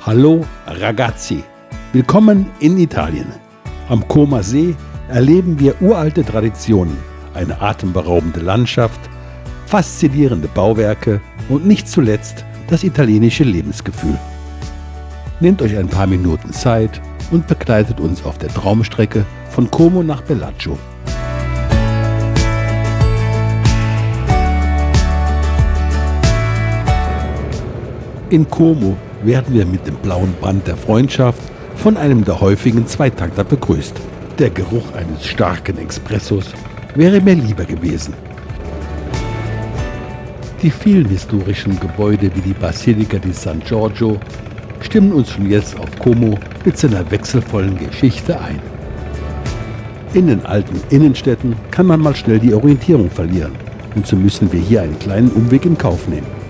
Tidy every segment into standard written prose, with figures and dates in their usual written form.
Hallo ragazzi, willkommen in Italien. Am Comer See erleben wir uralte Traditionen, eine atemberaubende Landschaft, faszinierende Bauwerke und nicht zuletzt das italienische Lebensgefühl. Nehmt euch ein paar Minuten Zeit und begleitet uns auf der Traumstrecke von Como nach Bellagio. In Como werden wir mit dem blauen Band der Freundschaft von einem der häufigen Zweitakter begrüßt. Der Geruch eines starken Espressos wäre mir lieber gewesen. Die vielen historischen Gebäude wie die Basilica di San Giorgio stimmen uns schon jetzt auf Como mit seiner wechselvollen Geschichte ein. In den alten Innenstädten kann man mal schnell die Orientierung verlieren und so müssen wir hier einen kleinen Umweg in Kauf nehmen.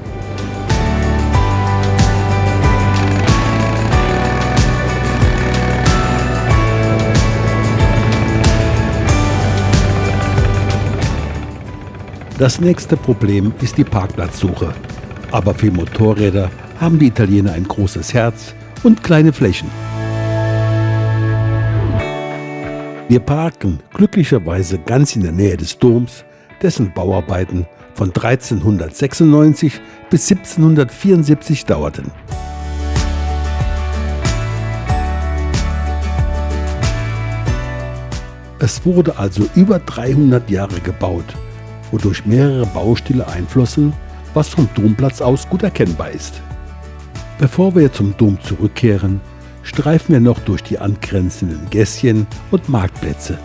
Das nächste Problem ist die Parkplatzsuche. Aber für Motorräder haben die Italiener ein großes Herz und kleine Flächen. Wir parken glücklicherweise ganz in der Nähe des Doms, dessen Bauarbeiten von 1396 bis 1774 dauerten. Es wurde also über 300 Jahre gebaut, wodurch mehrere Baustile einflossen, was vom Domplatz aus gut erkennbar ist. Bevor wir zum Dom zurückkehren, streifen wir noch durch die angrenzenden Gässchen und Marktplätze.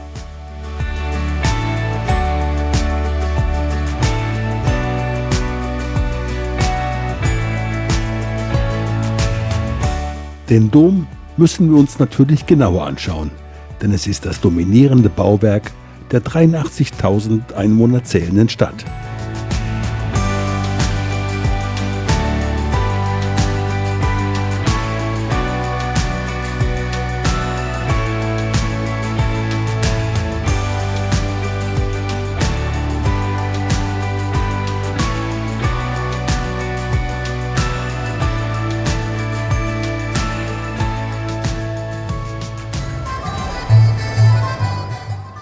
Den Dom müssen wir uns natürlich genauer anschauen, denn es ist das dominierende Bauwerk der 83.000 Einwohner zählenden Stadt.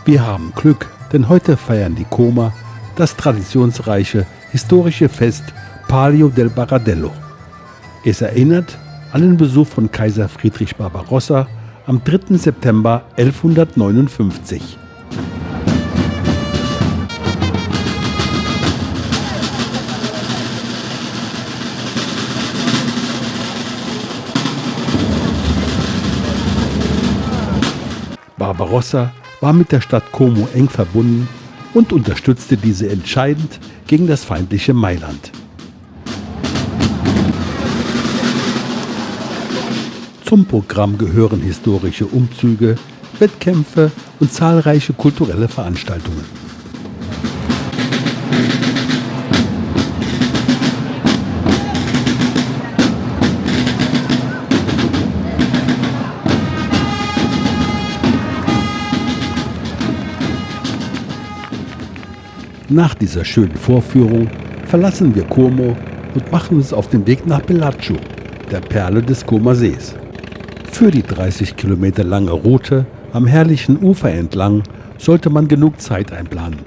Wir haben Glück, denn heute feiern die Comer das traditionsreiche historische Fest Palio del Baradello. Es erinnert an den Besuch von Kaiser Friedrich Barbarossa am 3. September 1159. Barbarossa war mit der Stadt Como eng verbunden und unterstützte diese entscheidend gegen das feindliche Mailand. Zum Programm gehören historische Umzüge, Wettkämpfe und zahlreiche kulturelle Veranstaltungen. Nach dieser schönen Vorführung verlassen wir Como und machen uns auf den Weg nach Bellagio, der Perle des Comer Sees. Für die 30 Kilometer lange Route am herrlichen Ufer entlang sollte man genug Zeit einplanen.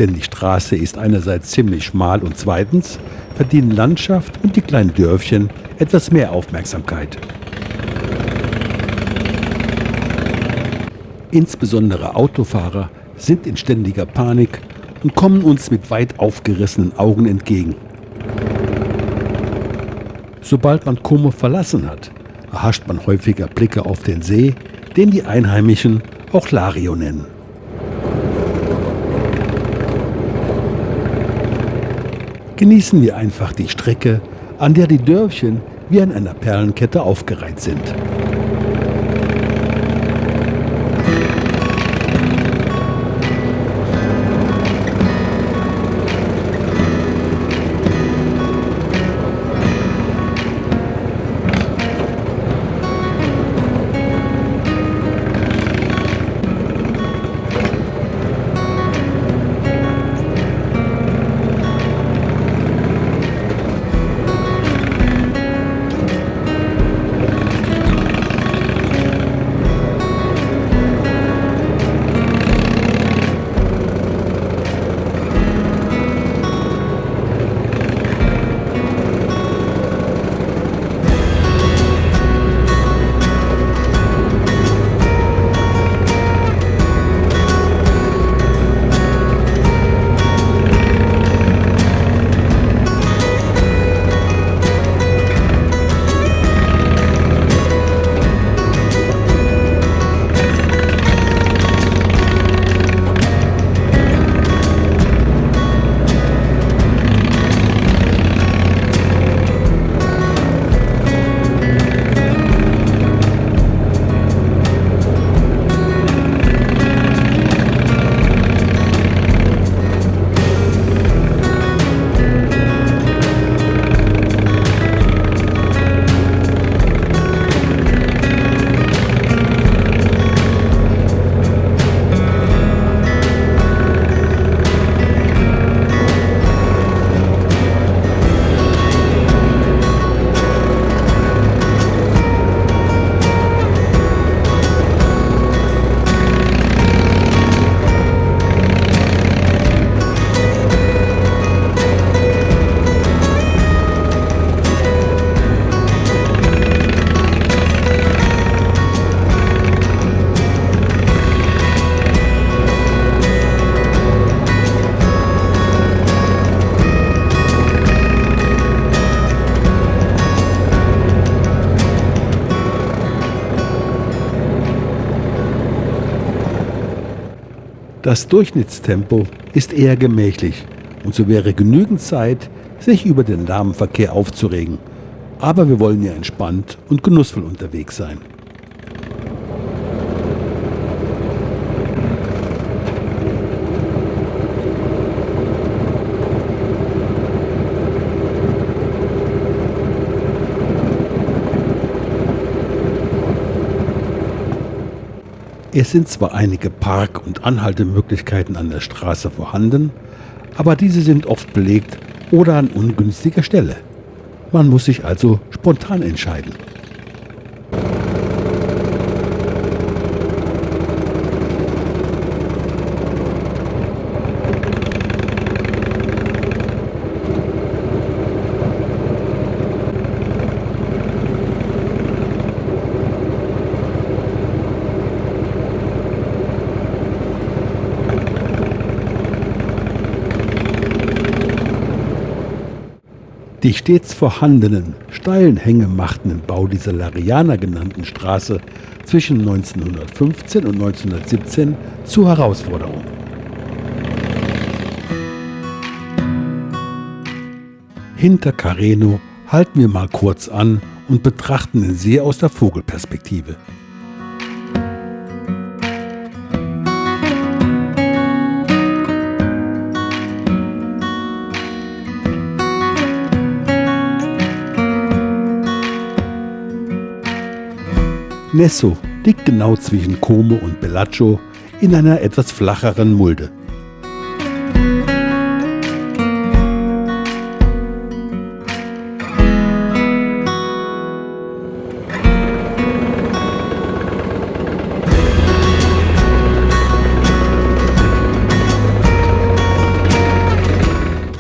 Denn die Straße ist einerseits ziemlich schmal und zweitens verdienen Landschaft und die kleinen Dörfchen etwas mehr Aufmerksamkeit. Insbesondere Autofahrer sind in ständiger Panik und kommen uns mit weit aufgerissenen Augen entgegen. Sobald man Como verlassen hat, erhascht man häufiger Blicke auf den See, den die Einheimischen auch Lario nennen. Genießen wir einfach die Strecke, an der die Dörfchen wie an einer Perlenkette aufgereiht sind. Das Durchschnittstempo ist eher gemächlich und so wäre genügend Zeit, sich über den Lärmverkehr aufzuregen. Aber wir wollen ja entspannt und genussvoll unterwegs sein. Es sind zwar einige Park- und Anhaltemöglichkeiten an der Straße vorhanden, aber diese sind oft belegt oder an ungünstiger Stelle. Man muss sich also spontan entscheiden. Die stets vorhandenen steilen Hänge machten den Bau dieser Lariana genannten Straße zwischen 1915 und 1917 zur Herausforderung. Hinter Carreño halten wir mal kurz an und betrachten den See aus der Vogelperspektive. Nesso liegt genau zwischen Como und Bellaccio in einer etwas flacheren Mulde.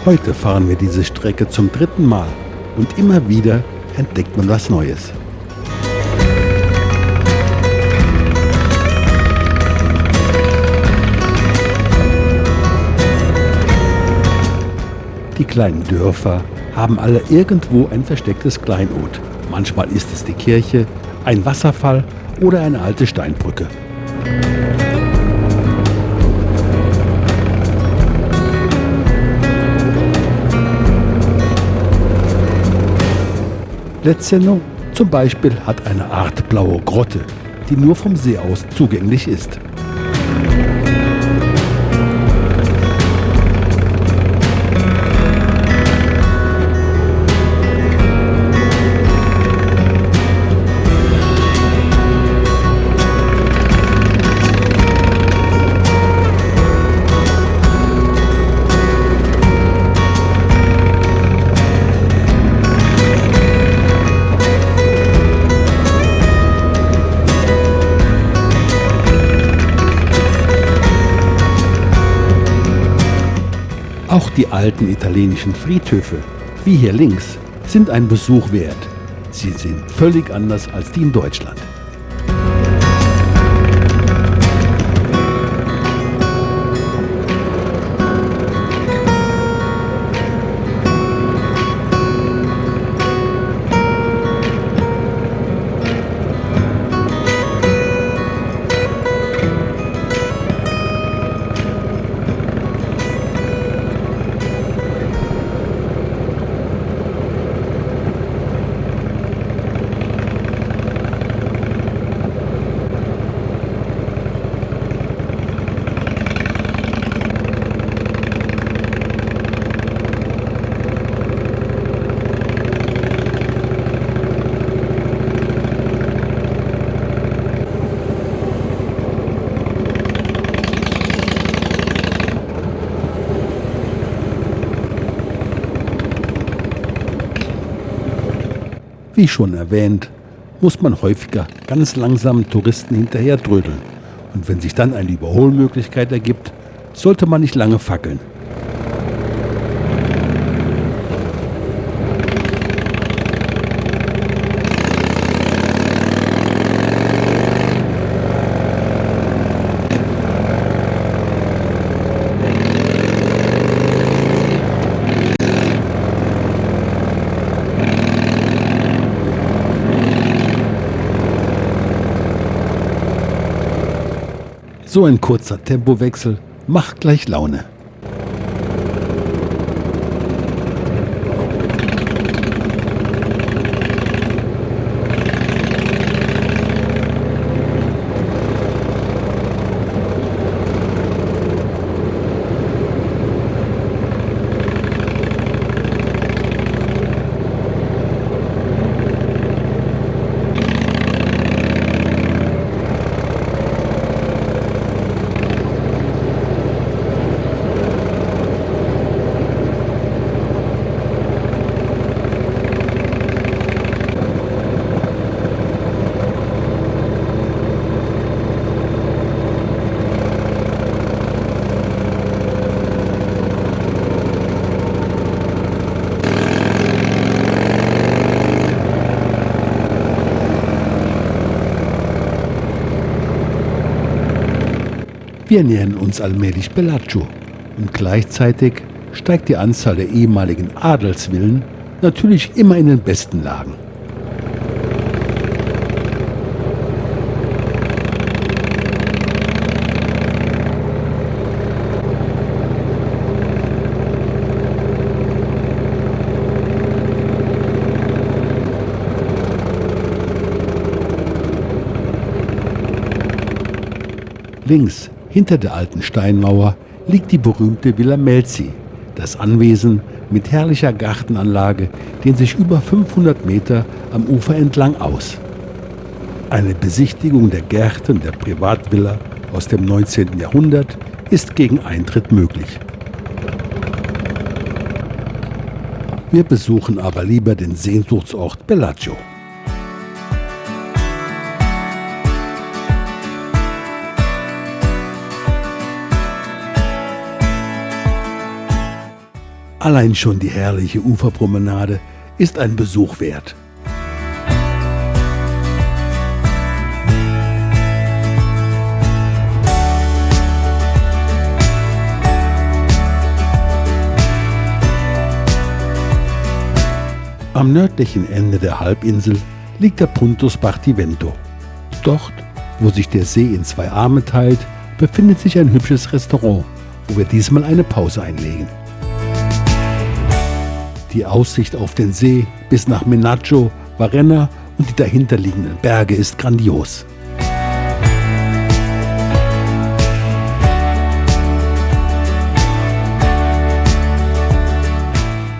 Heute fahren wir diese Strecke zum 3. Mal und immer wieder entdeckt man was Neues. Die kleinen Dörfer haben alle irgendwo ein verstecktes Kleinod. Manchmal ist es die Kirche, ein Wasserfall oder eine alte Steinbrücke. Lezzeno zum Beispiel hat eine Art blaue Grotte, die nur vom See aus zugänglich ist. Auch die alten italienischen Friedhöfe, wie hier links, sind ein Besuch wert. Sie sind völlig anders als die in Deutschland. Wie schon erwähnt, muss man häufiger ganz langsam Touristen hinterher trödeln. Und wenn sich dann eine Überholmöglichkeit ergibt, sollte man nicht lange fackeln. So ein kurzer Tempowechsel macht gleich Laune. Wir nähern uns allmählich Bellagio und gleichzeitig steigt die Anzahl der ehemaligen Adelsvillen natürlich immer in den besten Lagen. Links, hinter der alten Steinmauer, liegt die berühmte Villa Melzi, das Anwesen mit herrlicher Gartenanlage dehnt sich über 500 Meter am Ufer entlang aus. Eine Besichtigung der Gärten der Privatvilla aus dem 19. Jahrhundert ist gegen Eintritt möglich. Wir besuchen aber lieber den Sehnsuchtsort Bellagio. Allein schon die herrliche Uferpromenade ist ein Besuch wert. Am nördlichen Ende der Halbinsel liegt der Punto Spartivento. Dort, wo sich der See in zwei Arme teilt, befindet sich ein hübsches Restaurant, wo wir diesmal eine Pause einlegen. Die Aussicht auf den See bis nach Menaggio, Varenna und die dahinterliegenden Berge ist grandios.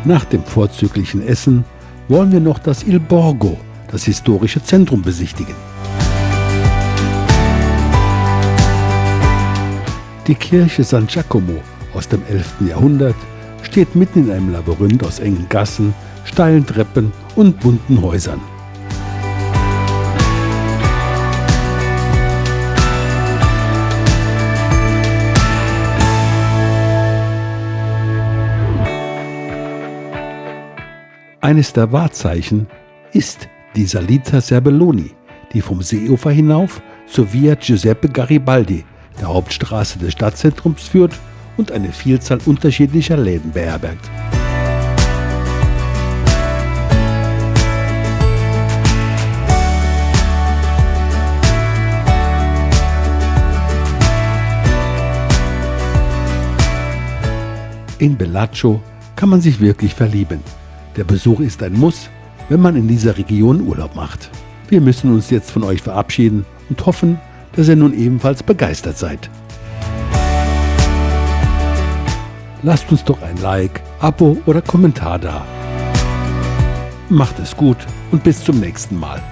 Nach dem vorzüglichen Essen wollen wir noch das Il Borgo, das historische Zentrum, besichtigen. Die Kirche San Giacomo aus dem 11. Jahrhundert steht mitten in einem Labyrinth aus engen Gassen, steilen Treppen und bunten Häusern. Eines der Wahrzeichen ist die Salita Serbelloni, die vom Seeufer hinauf zur Via Giuseppe Garibaldi, der Hauptstraße des Stadtzentrums, führt und eine Vielzahl unterschiedlicher Läden beherbergt. In Bellagio kann man sich wirklich verlieben. Der Besuch ist ein Muss, wenn man in dieser Region Urlaub macht. Wir müssen uns jetzt von euch verabschieden und hoffen, dass ihr nun ebenfalls begeistert seid. Lasst uns doch ein Like, Abo oder Kommentar da. Macht es gut und bis zum nächsten Mal.